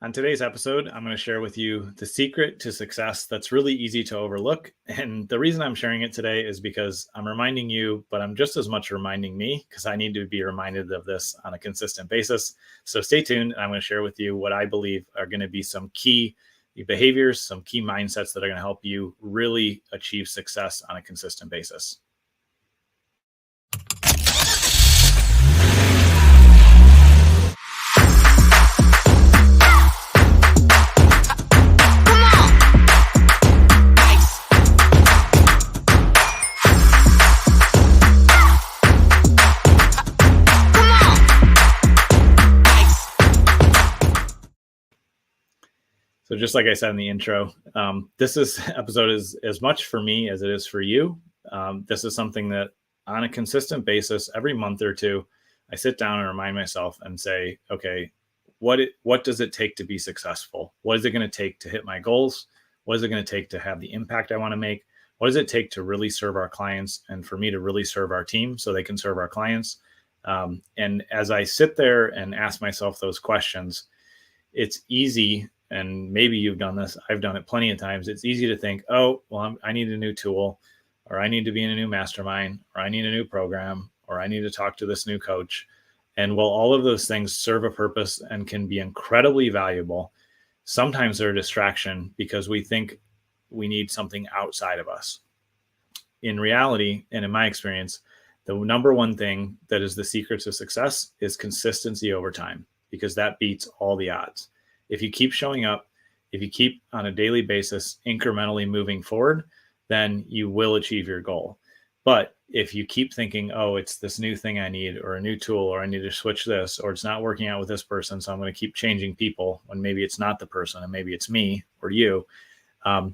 On today's episode, I'm going to share with you the secret to success that's really easy to overlook. And the reason I'm sharing it today is because I'm reminding you, but I'm just as much reminding me because I need to be reminded of this on a consistent basis. So stay tuned. I'm going to share with you what I believe are going to be some key behaviors, some key mindsets that are going to help you really achieve success on a consistent basis. So just like I said in the intro, this episode is as much for me as it is for you. This is something that on a consistent basis, every month or two, I sit down and remind myself and say, okay, what does it take to be successful? What is it going to take to hit my goals? What is it going to take to have the impact I want to make? What does it take to really serve our clients and for me to really serve our team so they can serve our clients? And as I sit there and ask myself those questions, it's easy. And maybe you've done this. I've done it plenty of times. It's easy to think, oh, well, I need a new tool, or I need to be in a new mastermind, or I need a new program, or I need to talk to this new coach. And while all of those things serve a purpose and can be incredibly valuable, sometimes they're a distraction because we think we need something outside of us. In reality, and in my experience, the number one thing that is the secret to success is consistency over time, because that beats all the odds. If you keep showing up, if you keep on a daily basis incrementally moving forward, then you will achieve your goal. But if you keep thinking, oh, it's this new thing I need, or a new tool, or I need to switch this, or it's not working out with this person, so I'm going to keep changing people when maybe it's not the person and maybe it's me or you,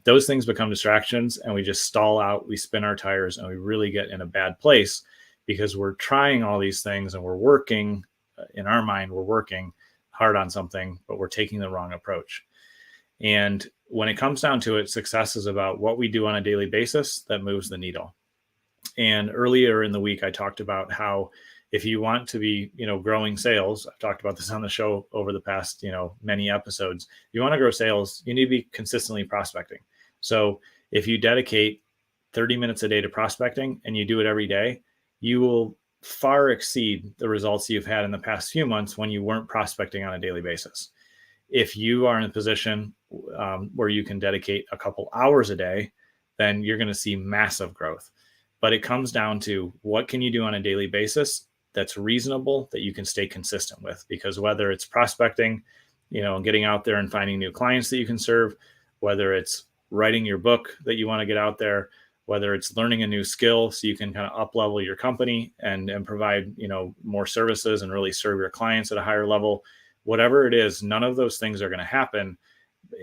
those things become distractions and we just stall out, we spin our tires, and we really get in a bad place because we're trying all these things and we're working, in our mind, we're working hard on something, but we're taking the wrong approach. And when it comes down to it, success is about what we do on a daily basis that moves the needle. And earlier in the week, I talked about how if you want to be, growing sales, I've talked about this on the show over the past, many episodes. If you want to grow sales, you need to be consistently prospecting. So if you dedicate 30 minutes a day to prospecting and you do it every day, you will far exceed the results you've had in the past few months when you weren't prospecting on a daily basis. If you are in a position where you can dedicate a couple hours a day, then you're going to see massive growth. But it comes down to what can you do on a daily basis that's reasonable, that you can stay consistent with, because whether it's prospecting, getting out there and finding new clients that you can serve, whether it's writing your book that you want to get out there, whether it's learning a new skill so you can kind of up level your company and provide, more services and really serve your clients at a higher level, whatever it is, none of those things are going to happen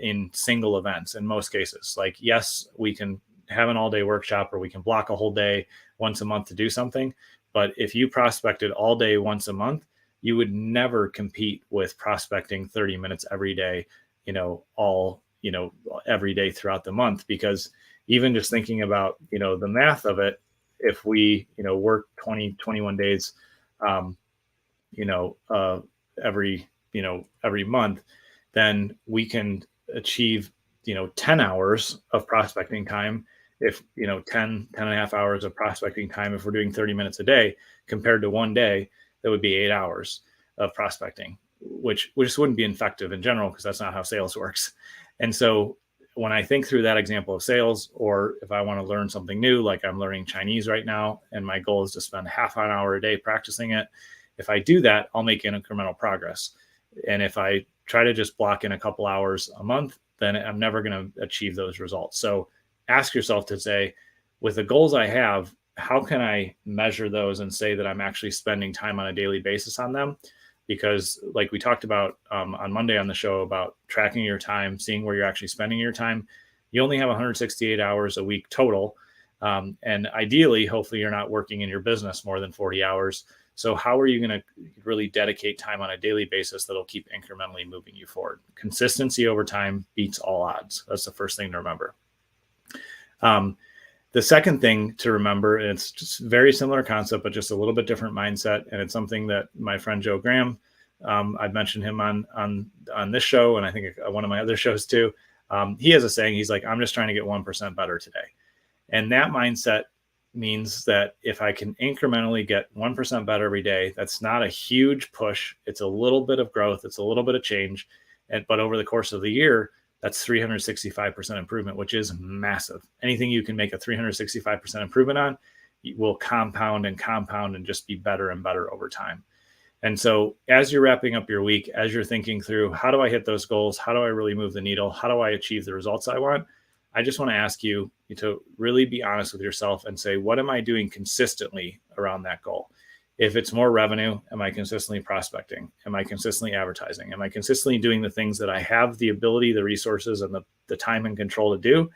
in single events in most cases. Like, yes, we can have an all-day workshop or we can block a whole day once a month to do something. But if you prospected all day once a month, you would never compete with prospecting 30 minutes every day, every day throughout the month, because even just thinking about, the math of it, if we, work 21 days, every month, then we can achieve, 10 hours of prospecting time. If, 10 and a half hours of prospecting time, if we're doing 30 minutes a day compared to one day, that would be 8 hours of prospecting, which just wouldn't be effective in general, because that's not how sales works. And so when I think through that example of sales, or if I want to learn something new, like I'm learning Chinese right now, and my goal is to spend half an hour a day practicing it, if I do that, I'll make incremental progress. And if I try to just block in a couple hours a month, then I'm never going to achieve those results. So ask yourself to say, with the goals I have, how can I measure those and say that I'm actually spending time on a daily basis on them? Because like we talked about on Monday on the show about tracking your time, seeing where you're actually spending your time, you only have 168 hours a week total. And ideally, hopefully you're not working in your business more than 40 hours. So how are you going to really dedicate time on a daily basis that'll keep incrementally moving you forward? Consistency over time beats all odds. That's the first thing to remember. The second thing to remember, and it's just very similar concept, but just a little bit different mindset. And it's something that my friend Joe Graham I've mentioned him on this show, and I think one of my other shows too. He has a saying. He's like, I'm just trying to get 1% better today. And that mindset means that if I can incrementally get 1% better every day, that's not a huge push. It's a little bit of growth. It's a little bit of change. But over the course of the year, that's 365% improvement, which is massive. Anything you can make a 365% improvement on will compound and just be better and better over time. And so as you're wrapping up your week, as you're thinking through, how do I hit those goals? How do I really move the needle? How do I achieve the results I want? I just want to ask you to really be honest with yourself and say, what am I doing consistently around that goal? If it's more revenue, am I consistently prospecting? Am I consistently advertising? Am I consistently doing the things that I have the ability, the resources, and the time and control to do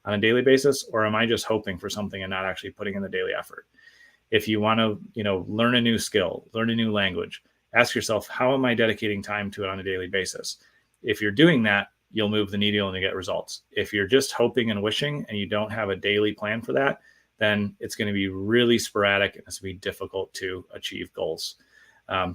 on a daily basis? Or am I just hoping for something and not actually putting in the daily effort? If you want to, learn a new skill, learn a new language, ask yourself, how am I dedicating time to it on a daily basis? If you're doing that, you'll move the needle and you get results. If you're just hoping and wishing and you don't have a daily plan for that, then it's going to be really sporadic and it's going to be difficult to achieve goals.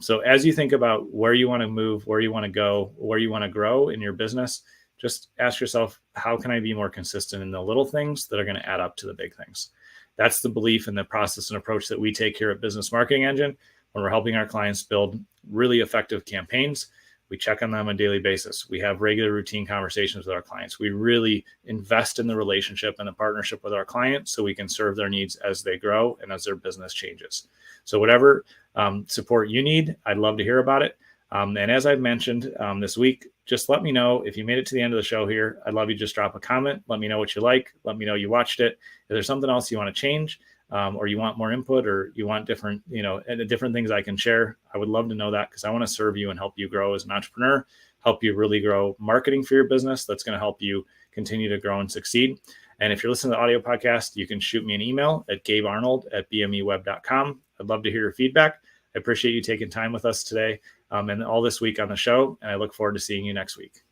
So as you think about where you want to move, where you want to go, where you want to grow in your business, just ask yourself, how can I be more consistent in the little things that are going to add up to the big things? That's the belief and the process and approach that we take here at Business Marketing Engine when we're helping our clients build really effective campaigns. We check on them on a daily basis. We have regular routine conversations with our clients. We really invest in the relationship and the partnership with our clients so we can serve their needs as they grow and as their business changes. So whatever support you need, I'd love to hear about it. And as I've mentioned this week, just let me know if you made it to the end of the show here. I'd love you to just drop a comment. Let me know what you like. Let me know you watched it. If there's something else you want to change, or you want more input, or you want different, different things I can share, I would love to know that, because I want to serve you and help you grow as an entrepreneur, help you really grow marketing for your business. That's going to help you continue to grow and succeed. And if you're listening to the audio podcast, you can shoot me an email at gabearnold@bmeweb.com. I'd love to hear your feedback. I appreciate you taking time with us today and all this week on the show. And I look forward to seeing you next week.